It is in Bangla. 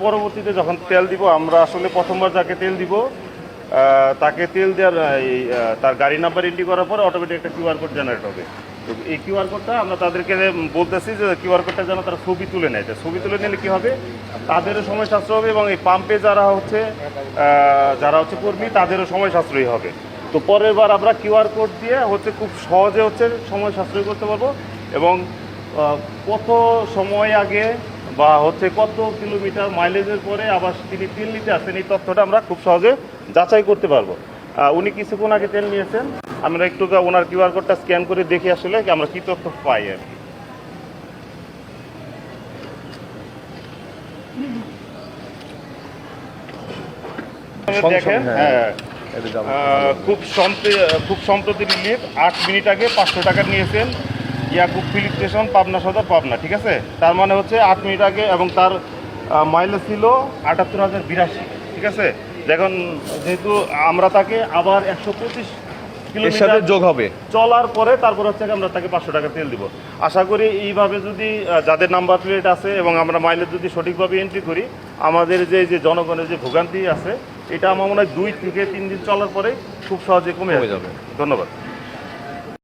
পরবর্তীতে যখন তেল দিব, আমরা আসলে প্রথমবার যাকে তেল দিব তাকে তেল দেওয়ার তার গাড়ি নাম্বার এন্ট্রি করার পরে অটোমেটিক একটা কিউআর কোড জেনারেট হবে। তো এই কিউআর কোডটা আমরা তাদেরকে বলতেছি যে কিউআর কোডটা যেন তারা ছবি তুলে নেয়। ছবি তুলে নিলে কী হবে, তাদেরও সময় সাশ্রয় হবে এবং এই পাম্পে যারা হচ্ছে কর্মী তাদেরও সময় সাশ্রয়ী হবে। তো পরের বার আমরা কিউআর কোড দিয়ে হচ্ছে খুব সহজে হচ্ছে সময় সাশ্রয় করতে পারবো এবং কত সময় আগে বা হচ্ছে কত কিলোমিটার মাইলেজের পরে আবার তিনি তেল নিতে আসেন এই তথ্যটা আমরা খুব সহজে যাচাই করতে পারবো। উনি কিছুক্ষণ আগে তেল নিয়েছেন, আমরা একটু ওনার কিউআর কোডটা স্ক্যান করে দেখি আসলে আমরা কী তথ্য পাই আর কি। দেখেন খুব সম্প্রতি রিলিফ 8 মিনিট আগে 500 টাকা নিয়েছেন ইয়াকুব ফিলিপ স্টেশন, পাবনা সদর, পাবনা। ঠিক আছে, তার মানে হচ্ছে 8 মিনিট আগে এবং তার মাইলেজ ছিল 78,082। ঠিক আছে, দেখুন যেহেতু আমরা তাকে আবার 125 কিলোমিটার যোগ হবে চলার পরে তারপর হচ্ছে আমরা তাকে 500 টাকা তেল দিব। আশা করি এইভাবে যদি যাদের নাম্বার প্লেট আছে এবং আমরা মাইলেজ যদি সঠিকভাবে এন্ট্রি করি, আমাদের যে জনগণের যে ভোগান্তি আছে এটা আমার মনে হয় 2 থেকে 3 দিন চলার পরে খুব সহজে কমে যাবে। ধন্যবাদ।